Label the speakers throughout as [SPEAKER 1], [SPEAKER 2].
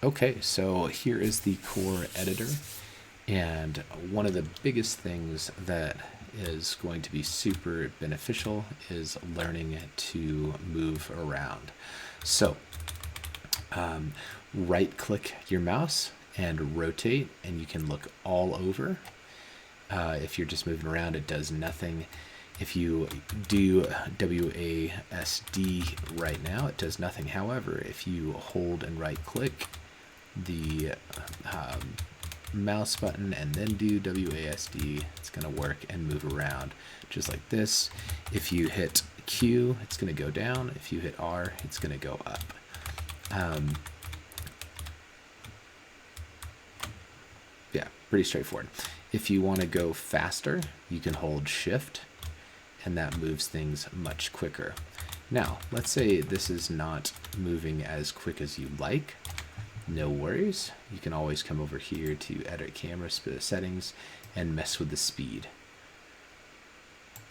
[SPEAKER 1] Okay, so here is the core editor, and one of the biggest things that is going to be super beneficial is learning to move around. So right click your mouse and rotate, and you can look all over. If you're just moving around, it does nothing. If you do WASD right now, it does nothing. However, if you hold and right click the mouse button and then do WASD, it's going to work and move around just like this. If you hit Q, it's going to go down. If you hit R, it's going to go up. Yeah, pretty straightforward. If you want to go faster, you can hold Shift, and that moves things much quicker. Now, let's say this is not moving as quick as you like. No worries. You can always come over here to edit camera settings and mess with the speed.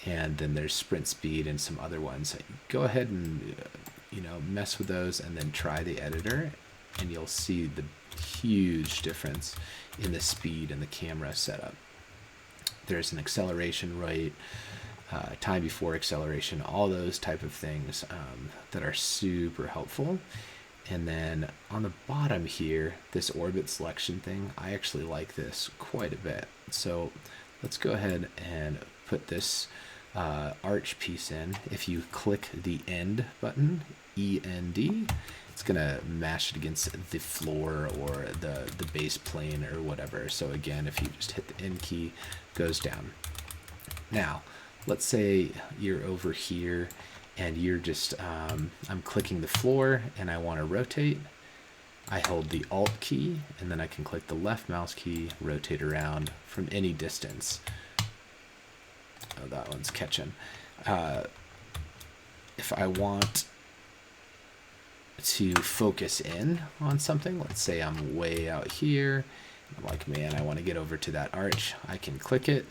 [SPEAKER 1] And then there's sprint speed and some other ones. Go ahead and mess with those, and then try the editor, and you'll see the huge difference in the speed and the camera setup. There's an acceleration rate, time before acceleration, all those type of things that are super helpful. And then on the bottom here, this orbit selection thing, I actually like this quite a bit. So let's go ahead and put this arch piece in. If you click the end button, END, it's gonna mash it against the floor or the base plane or whatever. So again, if you just hit the end key, it goes down. Now, let's say you're over here and you're just, I'm clicking the floor and I want to rotate. I hold the Alt key, and then I can click the left mouse key, rotate around from any distance. Oh, that one's catching. If I want to focus in on something, let's say I'm way out here, I'm like, man, I want to get over to that arch, I can click it.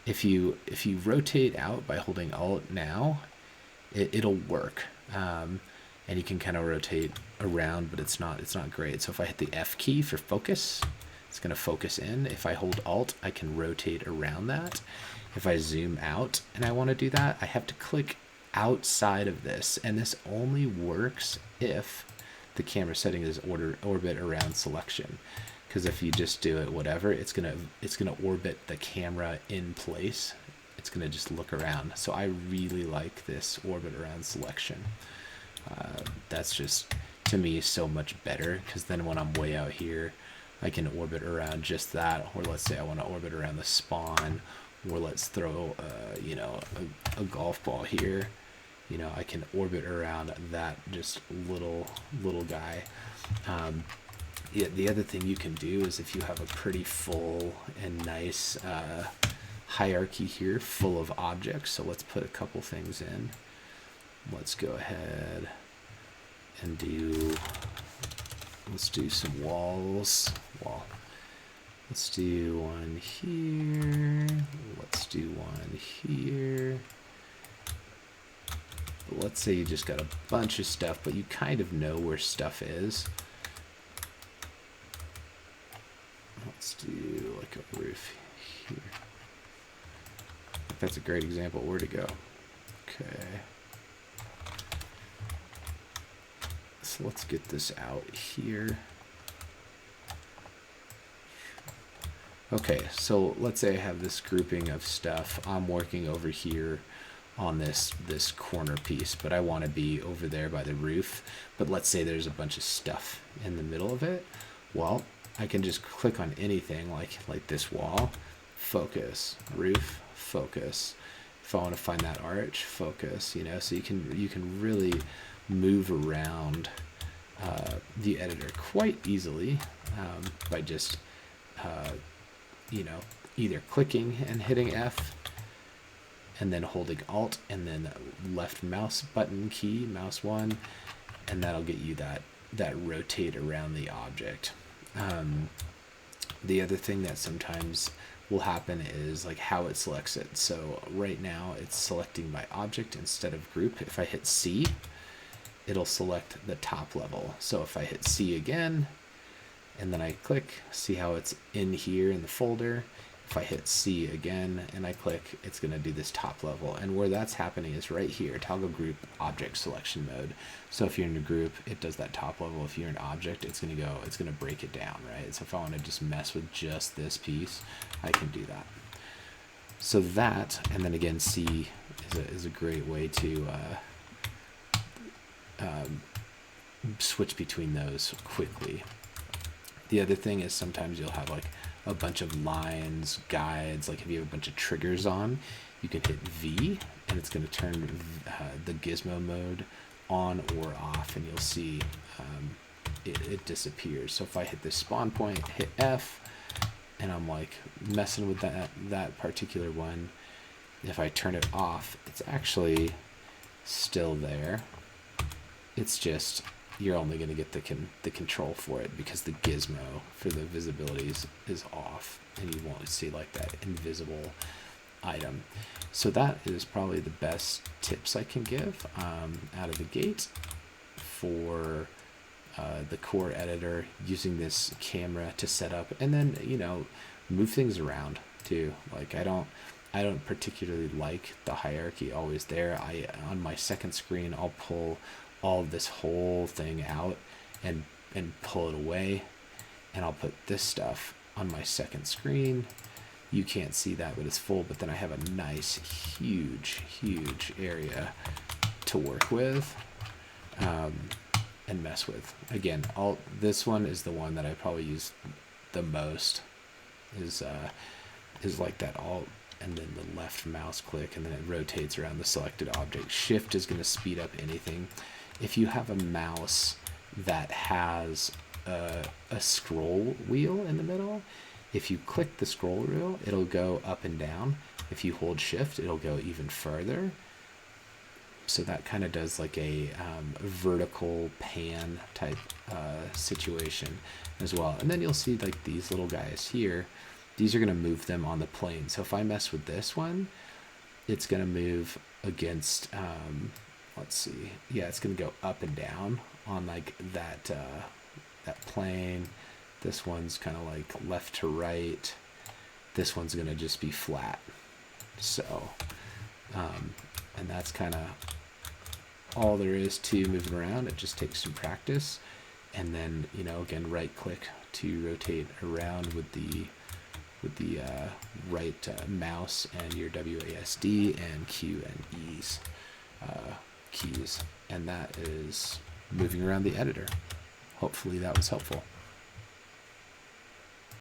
[SPEAKER 1] If you rotate out by holding Alt now, it'll work, and you can kind of rotate around, but it's not great. So if I hit the F key for focus, it's going to focus in. If I hold Alt, I can rotate around that. If I zoom out and I want to do that, I have to click outside of this, and this only works if the camera setting is orbit around selection. Because if you just do it whatever, it's gonna orbit the camera in place. It's gonna just look around. So I really like this orbit around selection. That's just, to me, so much better, because then when I'm way out here, I can orbit around just that. Or let's say I want to orbit around the spawn, or let's throw a golf ball here. I can orbit around that just little guy. Yeah, the other thing you can do is, if you have a pretty full and nice hierarchy here full of objects, so let's put a couple things in. Let's go ahead and let's do some walls. Let's do one here, let's do one here. But let's say you just got a bunch of stuff, but you kind of know where stuff is. Let's do like a roof here. That's a great example. Where to go? Okay. So let's get this out here. Okay, so let's say I have this grouping of stuff. I'm working over here on this corner piece, but I want to be over there by the roof. But let's say there's a bunch of stuff in the middle of it. Well, I can just click on anything like this wall, focus, roof, focus. If I want to find that arch, focus. So you can really move around the editor quite easily by just either clicking and hitting F, and then holding Alt and then left mouse button key, mouse 1, and that'll get you that rotate around the object. The other thing that sometimes will happen is like how it selects it. So right now it's selecting by object instead of group. If I hit C, it'll select the top level. So if I hit C again, and then I click, see how it's in here in the folder. If I hit C again and I click, it's going to do this top level. And where that's happening is right here, toggle group object selection mode. So if you're in a group, it does that top level. If you're an object, it's going to break it down, right? So if I want to just mess with just this piece, I can do that. So that, and then again, C is a great way to switch between those quickly. The other thing is sometimes you'll have like a bunch of lines, guides, like if you have a bunch of triggers on, you can hit V and it's going to turn the gizmo mode on or off, and you'll see it disappears. So if I hit this spawn point, hit F, and I'm like messing with that particular one, if I turn it off, it's actually still there. It's just you're only going to get the control for it because the gizmo for the visibility is off, and you won't see like that invisible item. So that is probably the best tips I can give out of the gate for the core editor, using this camera to set up, and then move things around too. Like I don't particularly like the hierarchy always there. On my second screen, I'll pull all of this whole thing out and pull it away, and I'll put this stuff on my second screen. You can't see that, but it's full, but then I have a nice huge area to work with and mess with. Again, this one is the one that I probably use the most, is like that alt and then the left mouse click, and then it rotates around the selected object. Shift is going to speed up anything. If you have a mouse that has a scroll wheel in the middle, if you click the scroll wheel, it'll go up and down. If you hold shift, it'll go even further. So that kind of does like a vertical pan type situation as well. And then you'll see like these little guys here. These are going to move them on the plane. So if I mess with this one, it's going to move against, let's see. Yeah, it's going to go up and down on like that plane. This one's kind of like left to right. This one's going to just be flat. So, and that's kind of all there is to moving around. It just takes some practice. And then, again, right click to rotate around with the right mouse and your WASD and Q and E's keys. And that is moving around the editor. Hopefully that was helpful.